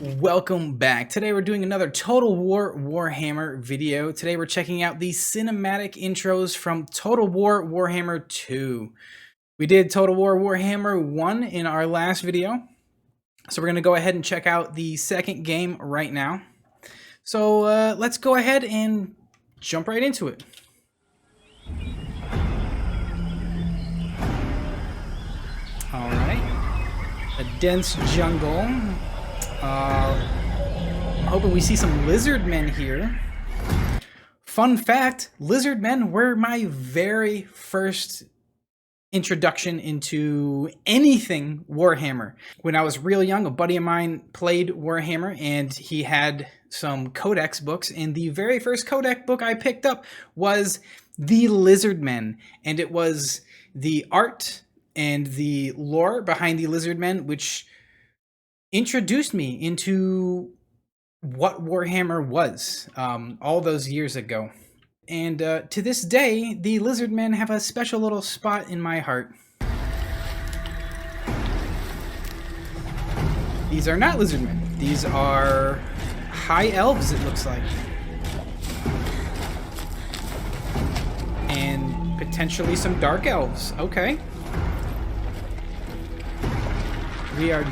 Welcome back. Today we're doing another Total War Warhammer video. Today we're checking out the cinematic intros from Total War Warhammer 2. We did Total War Warhammer 1 in our last video, so we're going to go ahead and check out the second game right now. So let's go ahead and jump right into it. Alright. A dense jungle. I'm hoping we see some Lizardmen here. Fun fact, Lizardmen were my very first introduction into anything Warhammer. When I was real young, a buddy of mine played Warhammer and he had some codex books, and the very first codex book I picked up was the Lizardmen, and it was the art and the lore behind the Lizardmen which introduced me into what Warhammer was all those years ago. And to this day, the Lizardmen have a special little spot in my heart. These are not Lizardmen. These are High Elves, it looks like. And potentially some Dark Elves. Okay. We are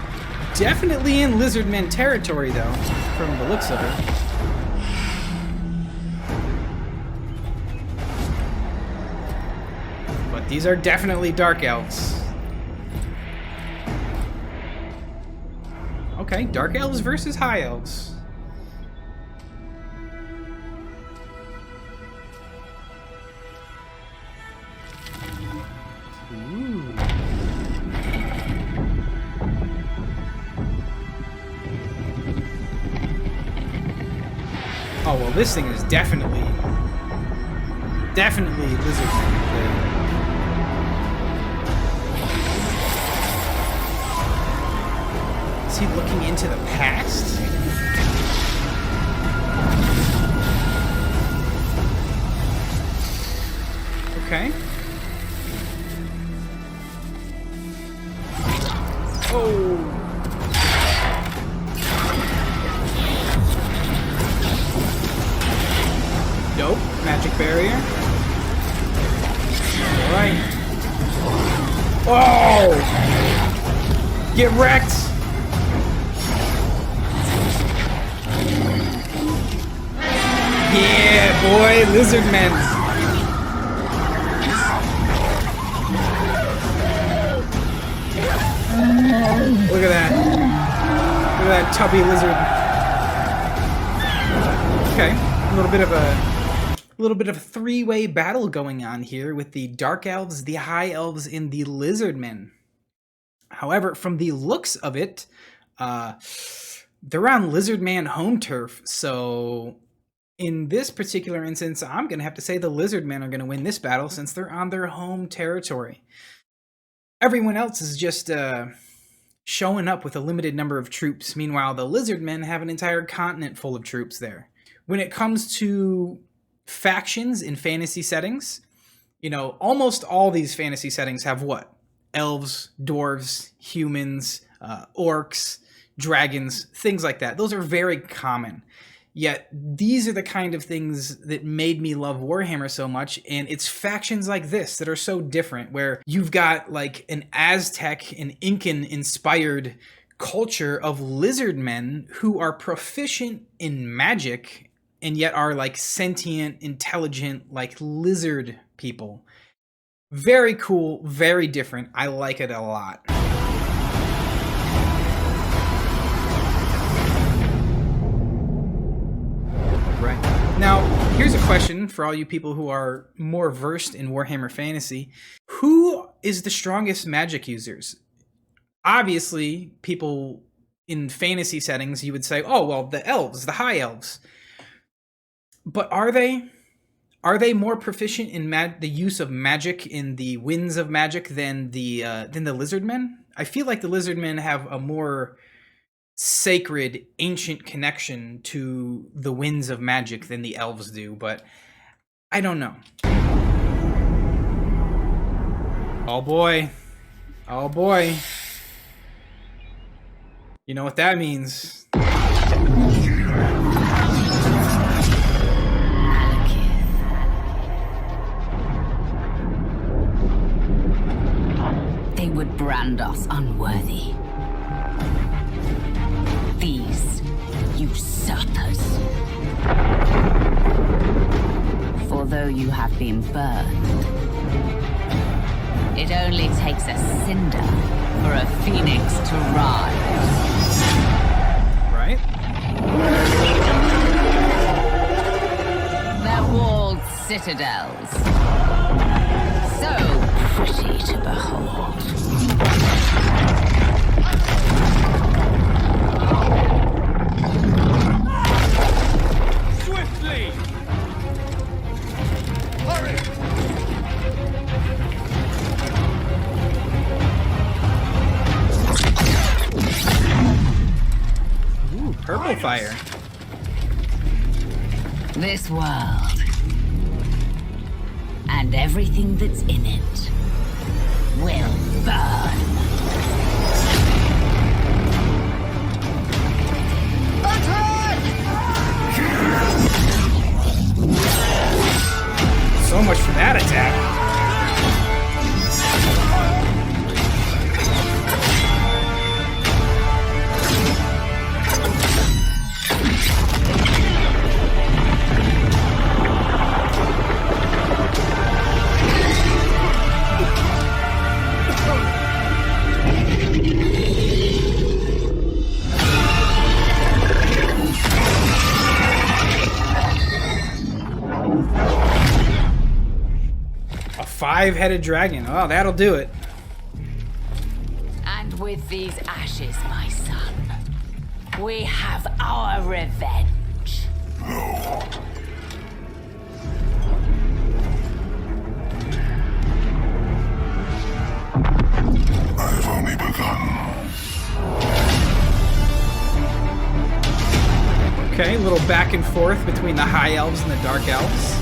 definitely in Lizardmen territory, though, from the looks of it. But these are definitely Dark Elves. Okay, Dark Elves versus High Elves. Ooh. Oh, well, this thing is definitely Lizardmen. Is he looking into the past? Okay. Oh. Nope. Magic barrier. Alright. Oh! Get wrecked! Yeah, boy! Lizardmen! Look at that. Look at that tubby lizard. Okay. A little bit of a three-way battle going on here with the Dark Elves, the High Elves, and the Lizardmen. However, from the looks of it, they're on Lizardman home turf, so in this particular instance, I'm going to have to say the Lizardmen are going to win this battle since they're on their home territory. Everyone else is just showing up with a limited number of troops. Meanwhile, the Lizardmen have an entire continent full of troops there. When it comes to factions in fantasy settings, you know, almost all these fantasy settings have what? Elves, dwarves, humans, orcs, dragons, things like that. Those are very common. Yet these are the kind of things that made me love Warhammer so much, and it's factions like this that are so different, where you've got like an Aztec and Incan inspired culture of Lizardmen who are proficient in magic and yet are like sentient, intelligent, like lizard people. Very cool, very different. I like it a lot. Right. Now, here's a question for all you people who are more versed in Warhammer Fantasy. Who is the strongest magic users? Obviously, people in fantasy settings, you would say, oh, well, the elves, the High Elves. But are they more proficient in the use of magic in the winds of magic than the Lizardmen? I feel like the Lizardmen have a more sacred, ancient connection to the winds of magic than the elves do, but I don't know. Oh boy. Oh boy. You know what that means. They would brand us unworthy. These usurpers. For though you have been burned, it only takes a cinder for a phoenix to rise. Right? Their walled citadels. So pretty to behold. Swiftly! Hurry! Ooh, purple fire. This world and everything that's in it will burn. So much for that attack. Five-headed dragon. Oh, that'll do it. And with these ashes, my son, we have our revenge. I've only begun. Okay, a little back and forth between the high elves and the dark elves.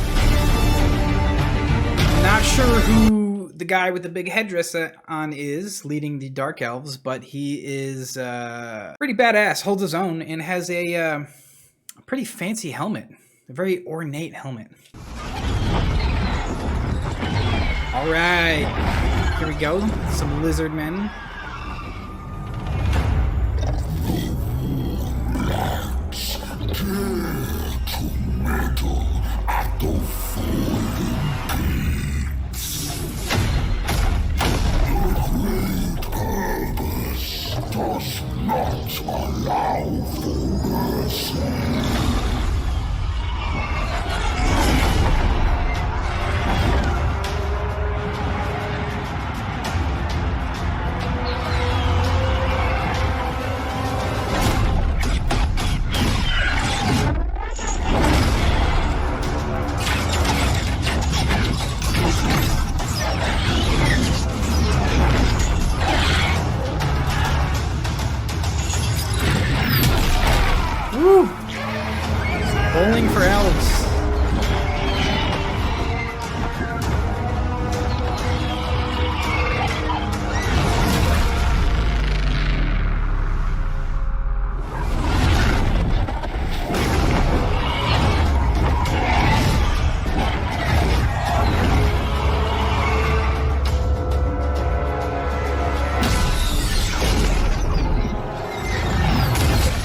Not sure who the guy with the big headdress on is leading the dark elves, but he is pretty badass, holds his own, and has a pretty fancy helmet. A very ornate helmet. All right, here we go. Some lizardmen. At the foiling gates. The great purpose does not allow for mercy. Woo! Bowling for elves.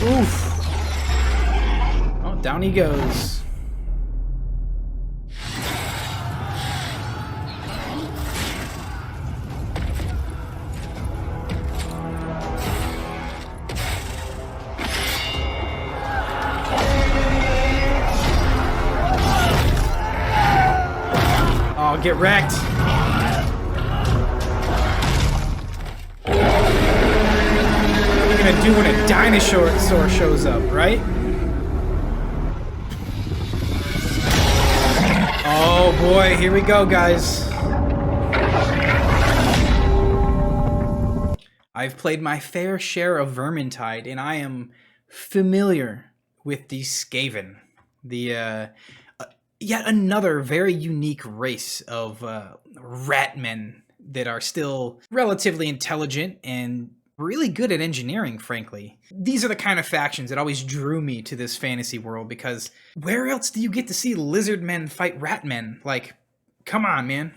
Oof. Down he goes. Oh, get wrecked. What are you gonna do when a dinosaur shows up, right? Oh boy, here we go, guys. I've played my fair share of Vermintide, and I am familiar with the Skaven. The yet another very unique race of rat men that are still relatively intelligent and really good at engineering, frankly. These are the kind of factions that always drew me to this fantasy world, because where else do you get to see lizard men fight rat men? Like, come on, man.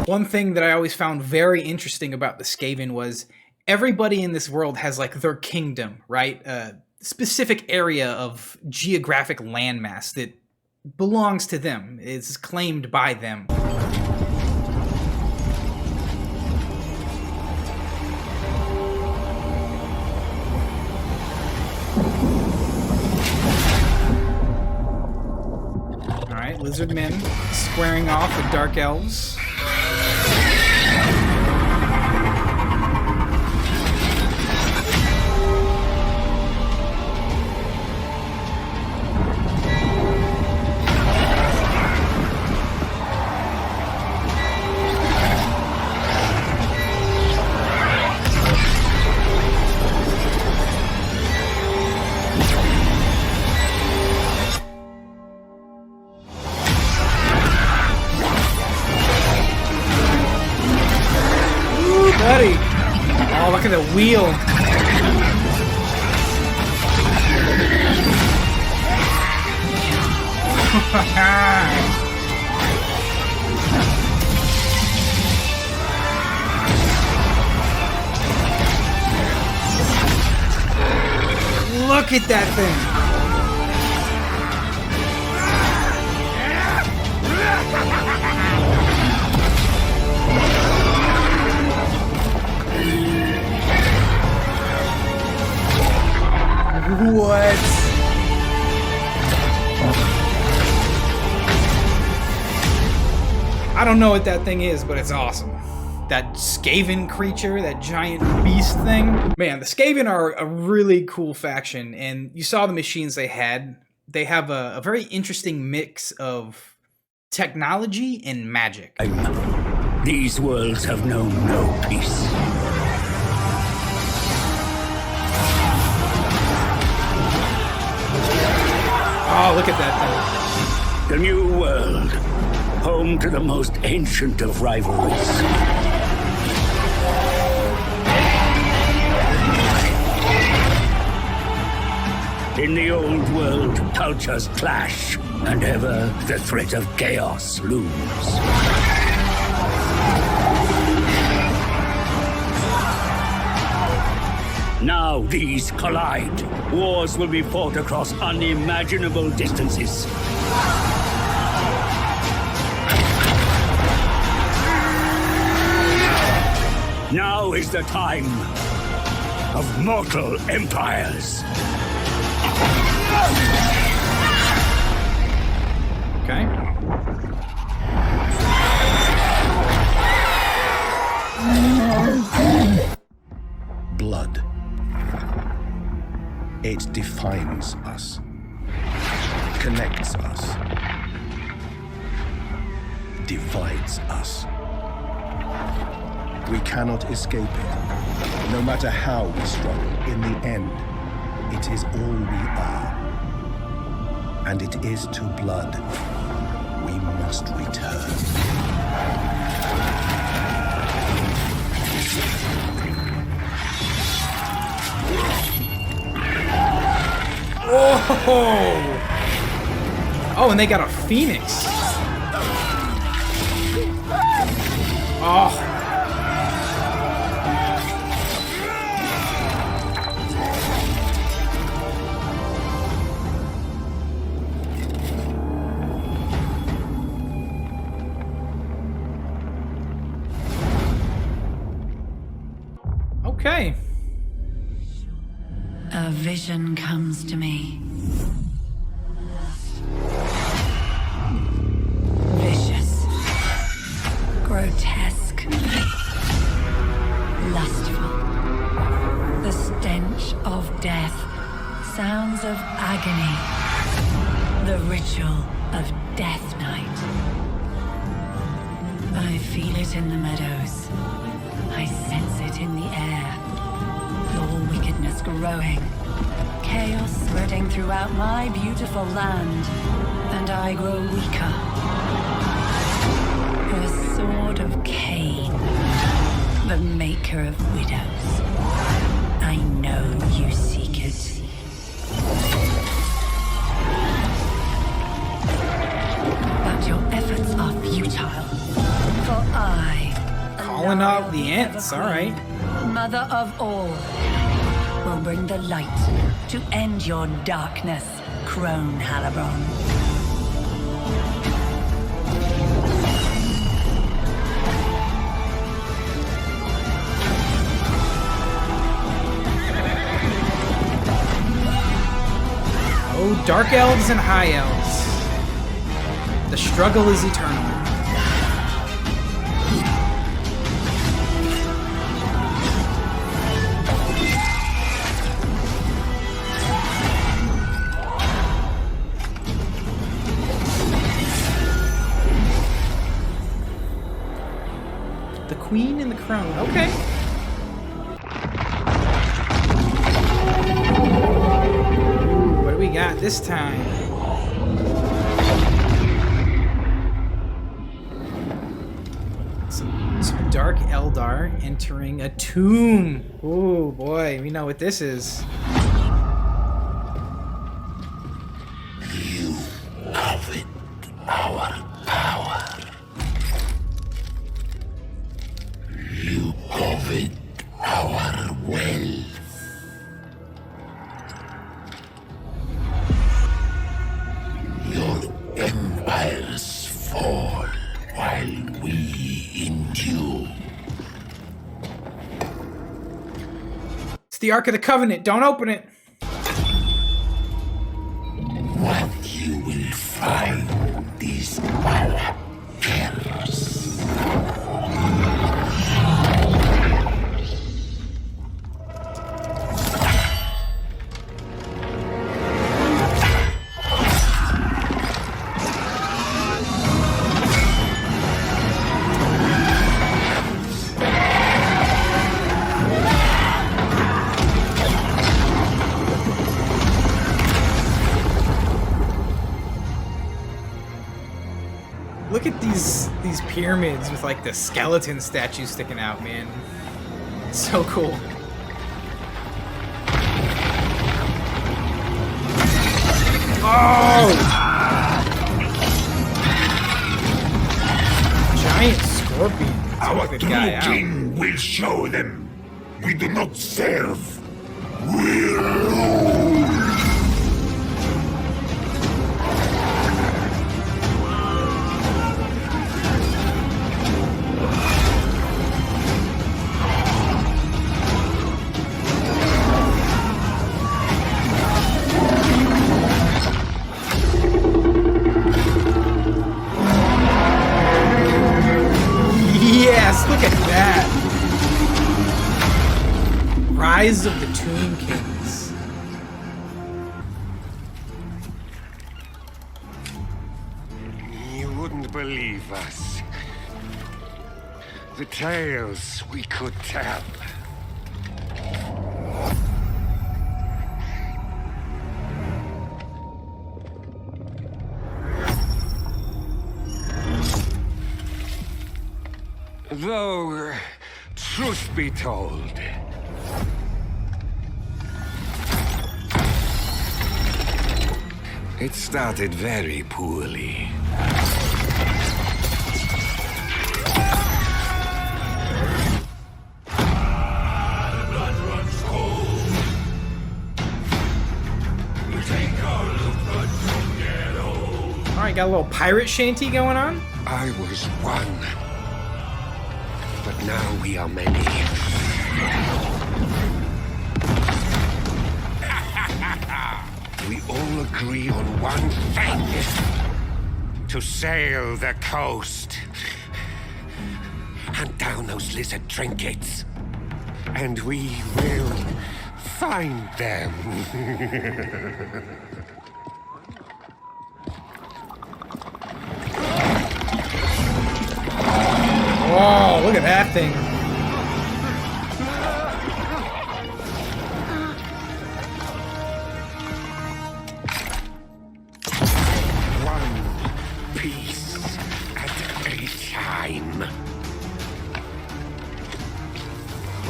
One thing that I always found very interesting about the Skaven was everybody in this world has like their kingdom, right? A specific area of geographic landmass that belongs to them, is claimed by them. Alright, lizard men squaring off with dark elves. Buddy! Oh, look at the wheel! Look at that thing! What? I don't know what that thing is, but it's awesome. That Skaven creature, that giant beast thing. Man, the Skaven are a really cool faction, and you saw the machines they had. They have a very interesting mix of technology and magic. These worlds have known no peace. Oh, look at that The new world, home to the most ancient of rivalries. In the old world, cultures clash, and ever the threat of chaos looms. Now these collide. Wars will be fought across unimaginable distances. Now is the time of mortal empires. Okay. Blood. It defines us, connects us, divides us. We cannot escape it. No matter how we struggle, in the end, it is all we are. And it is to blood we must return. Oh! Oh, and they got a phoenix. Oh. Okay. A vision comes to me. Vicious. Grotesque. Lustful. The stench of death. Sounds of agony. The ritual of Death Night. I feel it in the meadows. I sense it in the air. your wickedness growing. Chaos spreading throughout my beautiful land, and I grow weaker. The sword of Cain, the maker of widows. I know you seek it. But your efforts are futile, for I... Calling out the ants, alright. Mother of all, will bring the light to end your darkness, Crone Halibron. Oh, dark elves and high elves. The struggle is eternal. The queen and the crone. Okay. What do we got this time? Some dark Eldar entering a tomb. Oh boy, we know what this is. You covet our power. You covet our wealth. Your empires fall while we endure. It's the Ark of the Covenant. Don't open it. What you will find is our curse. Look at these pyramids with like the skeleton statues sticking out, man. So cool. Oh! Giant scorpion. Our Took the true guy out. king will show them. We do not serve. We rule. Yes, look at that. Rise of the Tomb Kings. You wouldn't believe us. The tales we could tell. Though, truth be told, it started very poorly. Alright, got a little pirate shanty going on. I was one, but now we are many. We all agree on one thing: to sail the coast, hunt down those lizard trinkets, and we will find them. Whoa, look at that thing.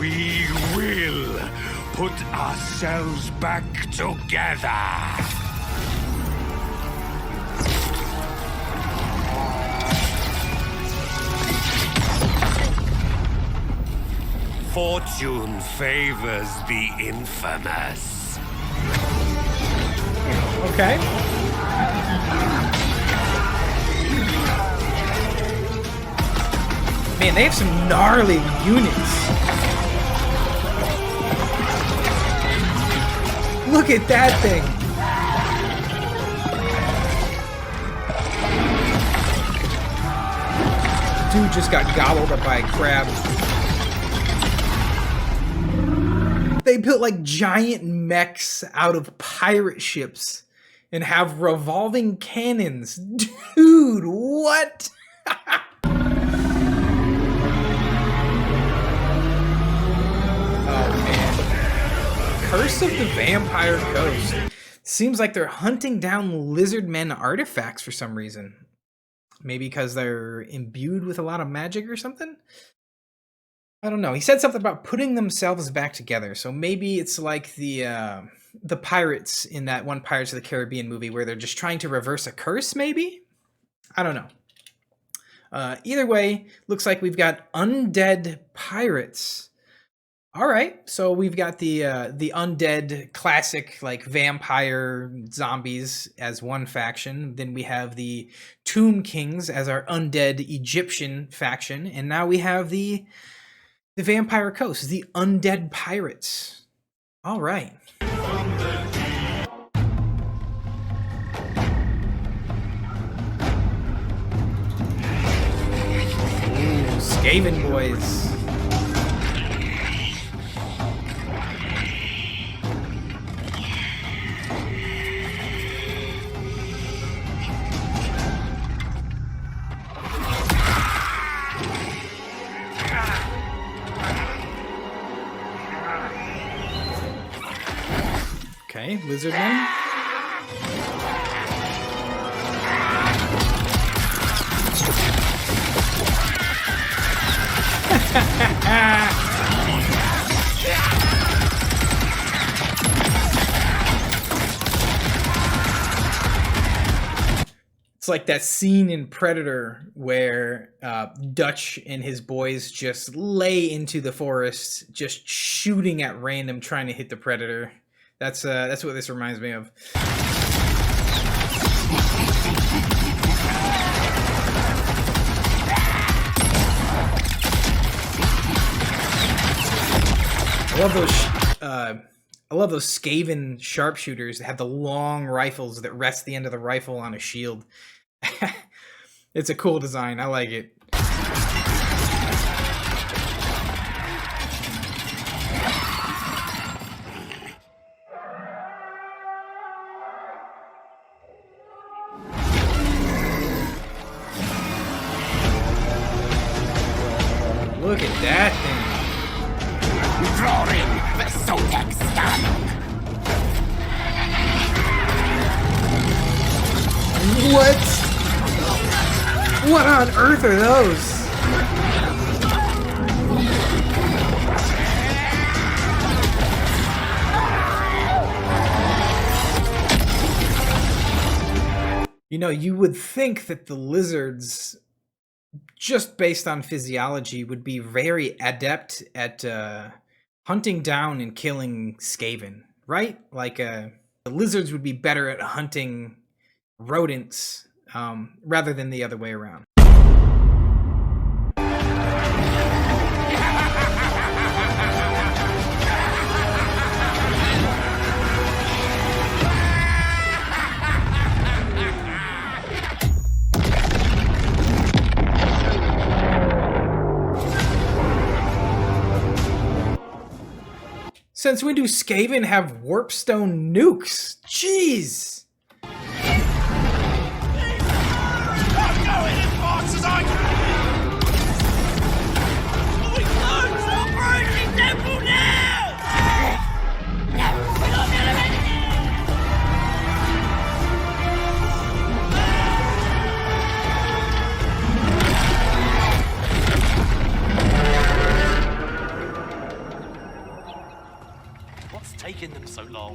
We will put ourselves back together. Fortune favors the infamous. Okay. Man, they have some gnarly units. Look at that thing. Dude just got gobbled up by a crab. They built like giant mechs out of pirate ships and have revolving cannons. Dude, what? Curse of the Vampire Coast. Seems like they're hunting down Lizardmen artifacts for some reason. Maybe because they're imbued with a lot of magic or something? I don't know. He said something about putting themselves back together. So maybe it's like the pirates in that one Pirates of the Caribbean movie where they're just trying to reverse a curse, maybe? I don't know. Either way, looks like we've got undead pirates. All right, so we've got the undead classic like vampire zombies as one faction. Then we have the Tomb Kings as our undead Egyptian faction, and now we have the Vampire Coast, the undead pirates. All right. Ooh, Skaven boys. Okay, Lizardmen. It's like that scene in Predator where Dutch and his boys just lay into the forest, just shooting at random, trying to hit the Predator. That's what this reminds me of. I love those Skaven sharpshooters that have the long rifles that rest the end of the rifle on a shield. It's a cool design. I like it. Look at that thing. Roaring the Zodiac stun. What? What on earth are those? You know, you would think that the lizards, just based on physiology, would be very adept at hunting down and killing Skaven, right? Like the lizards would be better at hunting rodents rather than the other way around. Since when do Skaven have warpstone nukes? Jeez!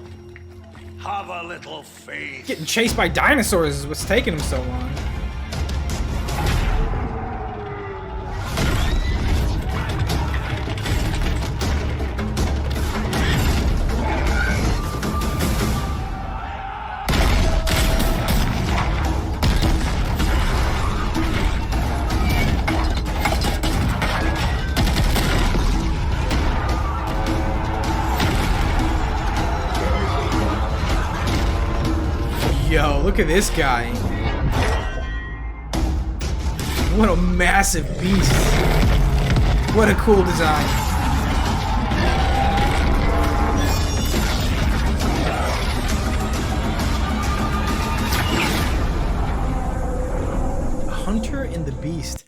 now. Have a little faith. Getting chased by dinosaurs is what's taking him so long. Yo, look at this guy. What a massive beast. What a cool design. Hunter and the Beast.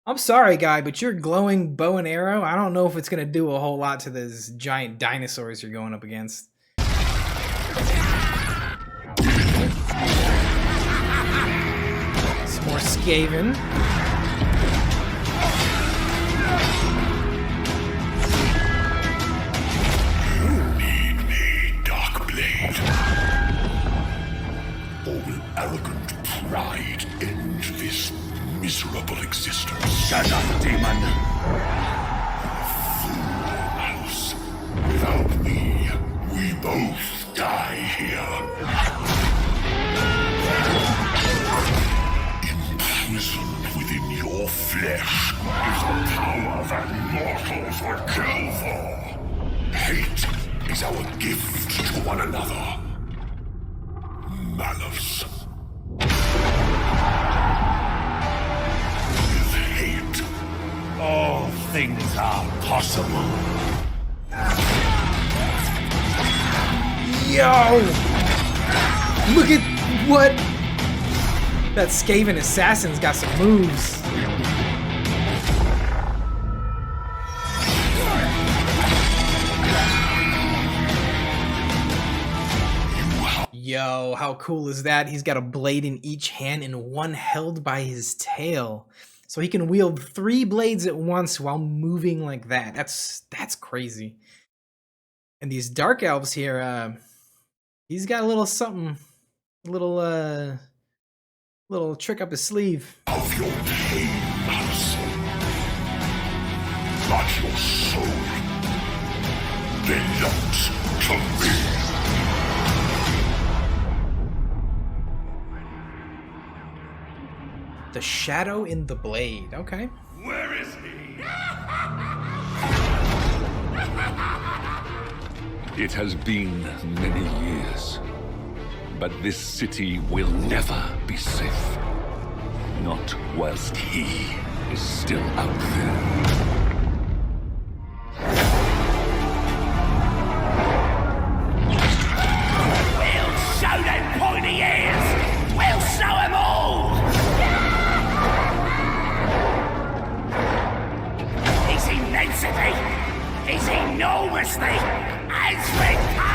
I'm sorry, guy, but your glowing bow and arrow, I don't know if it's going to do a whole lot to those giant dinosaurs you're going up against. More Skaven. You need me, Darkblade. Or will arrogant pride end this miserable existence? Shut up, demon. Foolhouse. Without me, we both die here. Imprisoned within your flesh is a power that mortals would kill for. Hate is our gift to one another. Malice. With hate, All things are possible. Yo! Look at what? That Skaven assassin's got some moves. Yo, how cool is that? He's got a blade in each hand and one held by his tail. So he can wield 3 blades at once while moving like that. That's crazy. And these dark elves here, he's got a little something, a little trick up his sleeve. of your pain, Malice. But your soul belongs to me. The shadow in the blade. Okay. Where is he? It has been many years, but this city will never be safe. Not whilst he is still out there. We'll show them pointy ears! We'll show them all! His immensity, his enormously, as we can!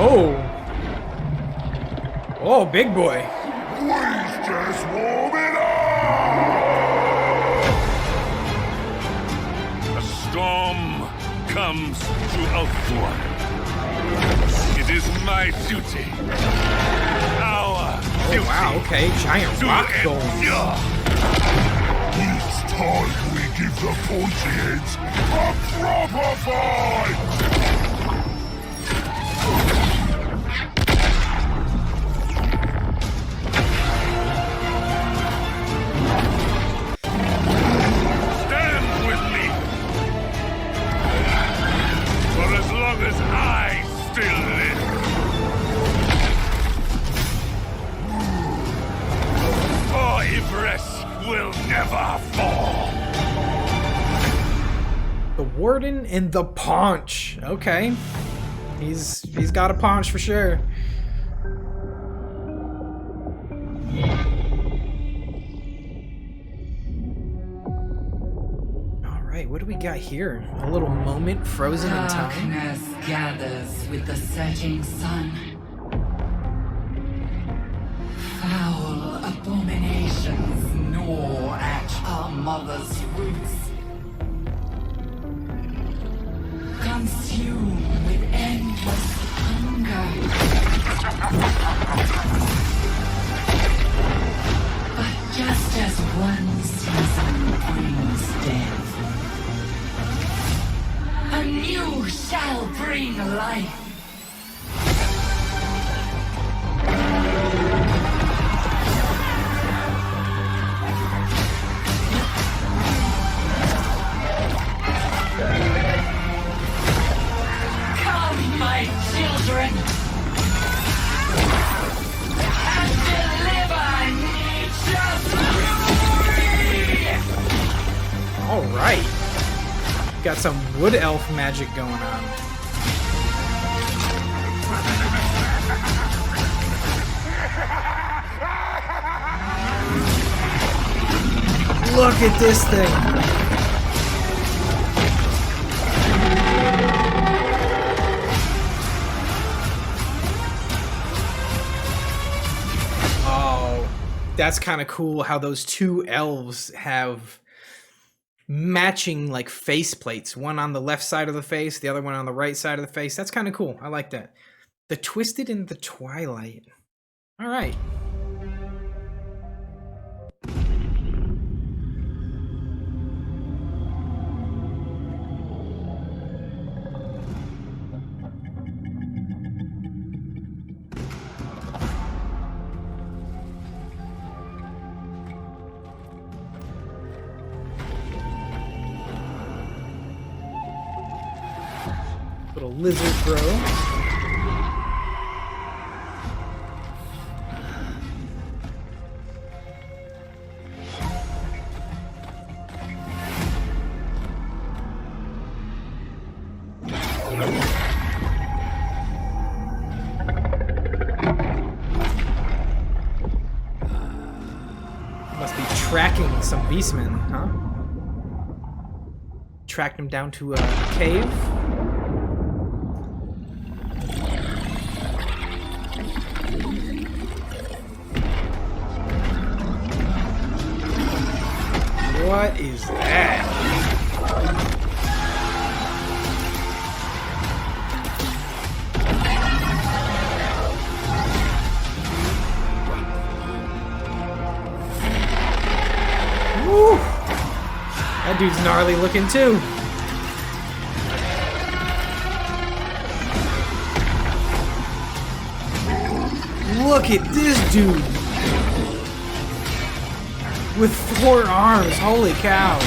Oh. Oh, big boy. We's just warming up! A storm comes to Elfborn. It is my duty. Our duty. Oh, wow, okay. Giant to rock golem. endure. It's time we give the pointy heads a proper fight! Stand with me. For as long as I still live. For Ibris will never fall. The Warden and the Paunch. Okay. He's got a paunch for sure. Alright, what do we got here? A little moment frozen in time. Darkness gathers with the setting sun. Foul abominations gnaw at our your mother's roots. Consume with endless hunger. But just as one season brings death, a new shall bring life. Come, my children, and deliver nature's fury! All right. Got some wood elf magic going on. Look at this thing. Oh, that's kind of cool how those two elves have matching like face plates, one on the left side of the face, the other one on the right side of the face. That's kind of cool. I like that. The Twisted in the Twilight. All right. Little lizard bro. Must be tracking some beastmen, huh? Tracked him down to a cave. What is that? Woo! That dude's gnarly looking too. Look at this dude. With 4 arms, holy cow.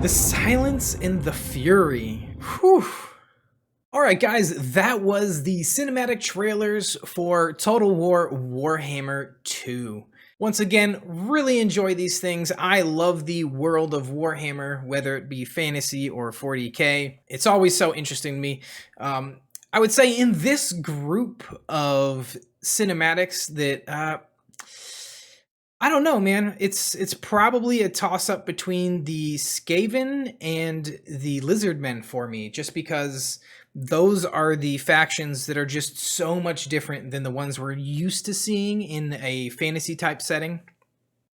The silence and the fury. Whew. Alright guys, that was the cinematic trailers for Total War Warhammer 2. Once again, really enjoy these things. I love the world of Warhammer, whether it be fantasy or 40k. It's always so interesting to me. I would say in this group of cinematics that, I don't know, man. It's probably a toss-up between the Skaven and the Lizardmen for me, just because those are the factions that are just so much different than the ones we're used to seeing in a fantasy type setting.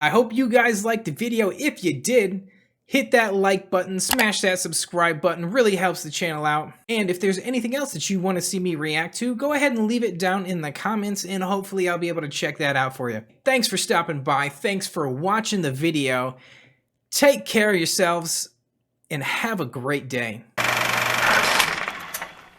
I hope you guys liked the video. If you did, hit that like button, smash that subscribe button, really helps the channel out. And if there's anything else that you want to see me react to, go ahead and leave it down in the comments and hopefully I'll be able to check that out for you. Thanks for stopping by, thanks for watching the video, take care of yourselves, and have a great day.